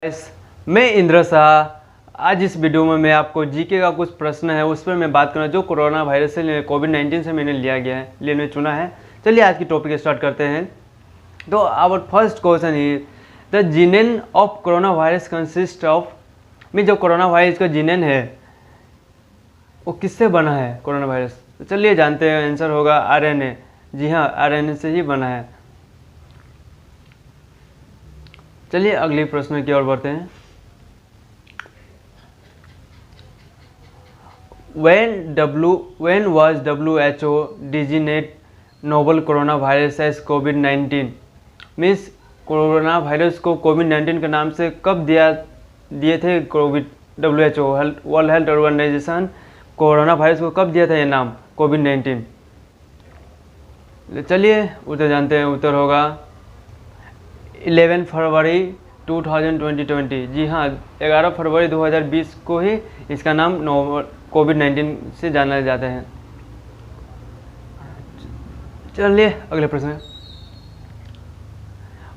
Guys, मैं इंद्र शाह। आज इस वीडियो में मैं आपको जीके का कुछ प्रश्न है उस पर मैं बात करूँगा जो कोरोना वायरस से कोविड-19 से मैंने लेने चुना है। चलिए आज की टॉपिक स्टार्ट करते हैं। तो our first question is the genome of corona virus consist of में जो कोरोना वायरस का जीनेन है वो किससे बना है कोरोना वायरस। तो चलिए जानते हैं, आंसर होगा आरएनए। जी हाँ, आरएनए से ही बना है। चलिए अगले प्रश्न की ओर बढ़ते हैं। When was WHO designate novel coronavirus as COVID-19? Means corona virus को कोविड-19 के नाम से कब दिए थे WHO world health organisation corona virus को कब दिया था ये नाम कोविड-19। चलिए उत्तर जानते हैं। उत्तर होगा 11 फरवरी 2020। जी हाँ, 11 फरवरी 2020 को ही इसका नाम कोविड-19 से जाना जाता है। चलिए अगले प्रश्न।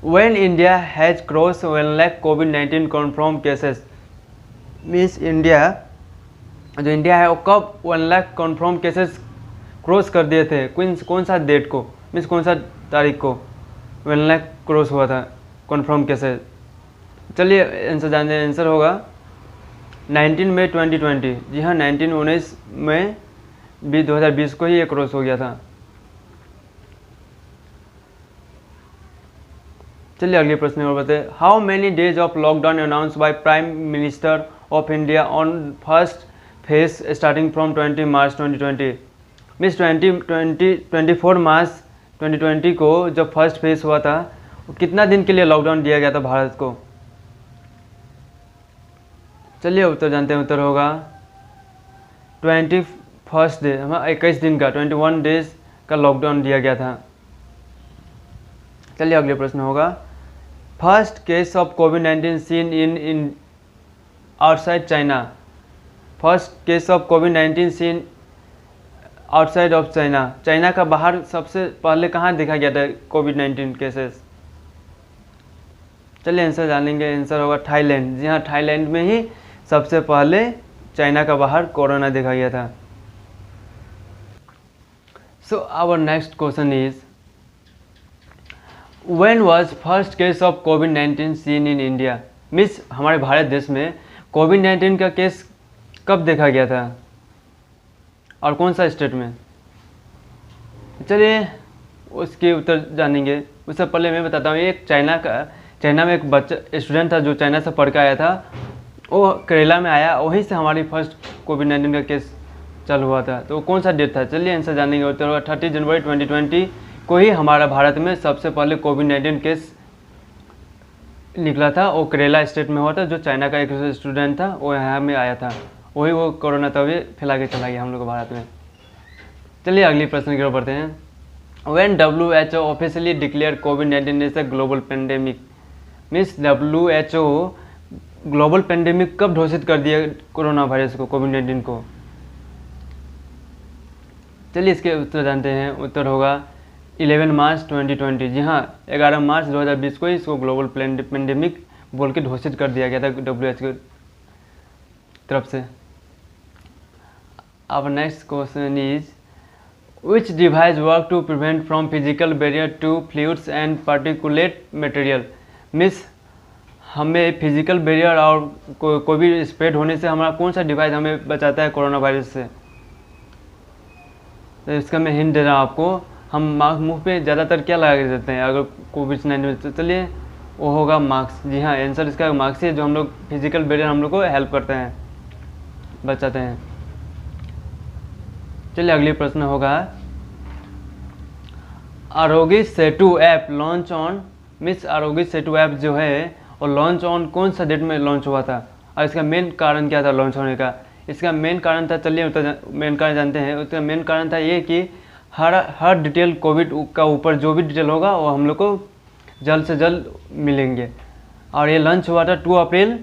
When India has crossed 1 lakh COVID-19 confirmed cases, means जो इंडिया है वो कब 1 लाख कन्फर्म केसेस क्रॉस कर दिए थे, कौन सा डेट को, मीन्स कौन सा तारीख को 1 लाख क्रॉस हुआ था कन्फर्म केसेस। चलिए आंसर जानते हैं। आंसर होगा 19 मई 2020। जी हाँ, 19 मई 2020 को ही ये क्रॉस हो गया था। चलिए अगले प्रश्न और बताते हैं। How many days of lockdown announce by prime minister of India on first phase starting from 20 March 2020। Means 24 मार्च 2020 को जब फर्स्ट फेज हुआ था कितना दिन के लिए लॉकडाउन दिया गया था भारत को। चलिए उत्तर जानते हैं। उत्तर होगा 21 डे, हमें 21 दिन का 21 डेज का लॉकडाउन दिया गया था। चलिए अगले प्रश्न होगा। फर्स्ट केस ऑफ कोविड-19 seen in outside China. First case of कोविड-19 seen outside of China. China का बाहर सबसे पहले कहाँ देखा गया था कोविड-19 केसेस। चलिए आंसर जानेंगे। आंसर होगा थाईलैंड। जी हाँ, थाईलैंड में ही सबसे पहले चाइना का बाहर कोरोना देखा गया था। So our next question is when was first case of कोविड-19 सीन इन इंडिया। मीन्स हमारे भारत देश में कोविड-19 का केस कब देखा गया था और कौन सा स्टेट में। चलिए उसके उत्तर जानेंगे। उससे पहले मैं बताता हूँ, एक चाइना में एक बच्चा स्टूडेंट था जो चाइना से पढ़ के आया था, वो केरला में आया, वहीं से हमारी फर्स्ट कोविड-19 का केस चालू हुआ था। तो कौन सा डेट था, चलिए आंसर जानेंगे। उत्तर होगा 30 जनवरी 2020 को ही हमारा भारत में सबसे पहले कोविड-19 केस निकला था। वो केरला स्टेट में हुआ था। जो चाइना का एक स्टूडेंट था वो यहाँ में आया था, वही वो कोरोना तभी फैला के चला गया हम लोग भारत में। चलिए अगली प्रश्न की ओर बढ़ते हैं। When WHO ऑफिशियली डिक्लेयर कोविड-19 as a global pandemic. Means WHO global pandemic कब घोषित कर दिया कोरोना वायरस को, कोविड-19 को। चलिए इसके उत्तर जानते हैं। उत्तर होगा 11 मार्च 2020। जी हाँ, 11 मार्च 2020 को इसको ग्लोबल पेंडेमिक बोल के घोषित कर दिया गया था WHO की तरफ से। Our next question is which device work to prevent from physical barrier to fluids and particulate material। Means हमें फिजिकल बैरियर और कोई भी स्प्रेड होने से हमारा कौन सा डिवाइस हमें बचाता है कोरोना वायरस से। तो इसका मैं हिंट दे रहा हूँ आपको। हम मुंह पे ज़्यादातर क्या लगा के देते हैं अगर कोविड-19 में, तो चलिए वो होगा मास्क। जी हाँ, आंसर इसका मास्क है, जो हम लोग फिजिकल बैरियर हम लोग को हेल्प करते हैं, बचाते हैं। चलिए अगली प्रश्न होगा Aarogya Setu app launch on. Means Aarogya Setu app जो है और लॉन्च ऑन कौन सा डेट में लॉन्च हुआ था और इसका मेन कारण क्या था लॉन्च होने का। इसका मेन कारण था, चलिए मेन कारण जानते हैं। उसका मेन कारण था ये कि हर डिटेल कोविड का ऊपर जो भी डिटेल होगा वो हम लोग को जल्द से जल्द मिलेंगे। और ये लॉन्च हुआ था 2 अप्रैल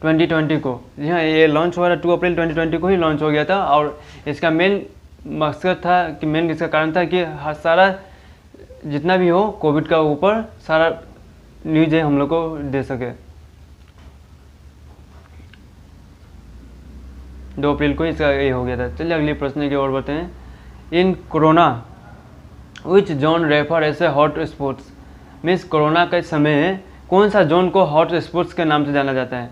2020 को। जी हाँ, ये लॉन्च हुआ था 2 अप्रैल 2020 को ही लॉन्च हो गया था। और इसका मेन मकसद था कि मेन इसका कारण था कि हर सारा जितना भी हो कोविड का ऊपर सारा न्यूज है हम लोग को दे सके। 2 अप्रैल को इसका ये हो गया था। चलिए अगले प्रश्न की ओर बढ़ते हैं। इन कोरोना विच जोन रेफर ऐसे हॉट स्पॉट्स, मीन्स कोरोना के समय कौन सा जोन को हॉट स्पॉट्स के नाम से जाना जाता है?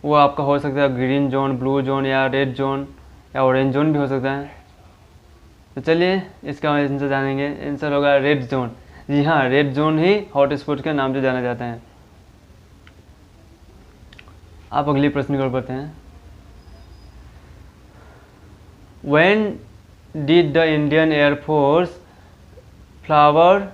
वो आपका हो सकता है ग्रीन जोन, ब्लू जोन या रेड जोन या ऑरेंज जोन भी हो सकता है। तो चलिए इसका आंसर जानेंगे। आंसर होगा रेड जोन। जी हाँ, रेड जोन ही हॉट स्पॉट के नाम से जाना जाता है। आप अगले प्रश्न की ओर बढ़ते हैं। When did the Indian Air Force flower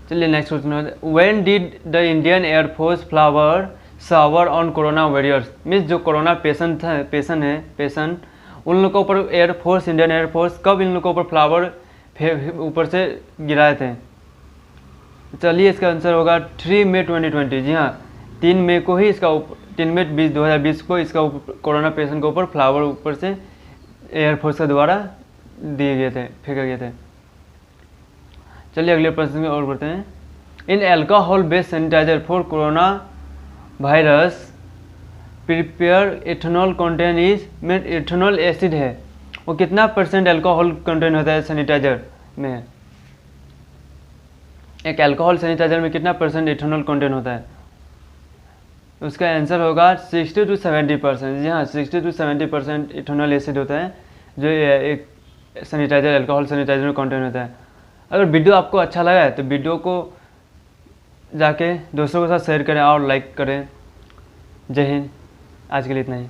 चलिए next question. When did the Indian Air Force flower shower on corona warriors, means जो कोरोना पेशेंट उन लोगों के ऊपर एयरफोर्स, इंडियन एयरफोर्स कब इन लोगों के ऊपर फ्लावर ऊपर से गिराए थे? चलिए इसका आंसर होगा 3 मई 2020। जी हाँ, 3 मई को ही इसका 3 मई 2020 को इसका कोरोना पेशेंट के ऊपर फ्लावर ऊपर से एयरफोर्स के द्वारा दिए गए थे, फेंके गए थे। चलिए अगले प्रश्न में और बढ़ते हैं। In alcohol based sanitiser for corona virus prepare ethanol content is, में इथेनॉल एसिड है, वो कितना % एल्कोहल कंटेन होता है सैनिटाइजर में? एक एल्कोहल सैनिटाइजर में कितना % इथेनॉल कंटेन होता है? उसका आंसर होगा 60 to 70%। जी हाँ, 60 to 70% इथेनॉल एसिड होता है जो एक सैनिटाइजर, एल्कोहल सैनिटाइजर में कंटेन होता है। अगर वीडियो आपको अच्छा लगा है तो वीडियो को जाके दोस्तों के साथ शेयर करें और लाइक करें। जय हिंद। आज के लिए इतना ही।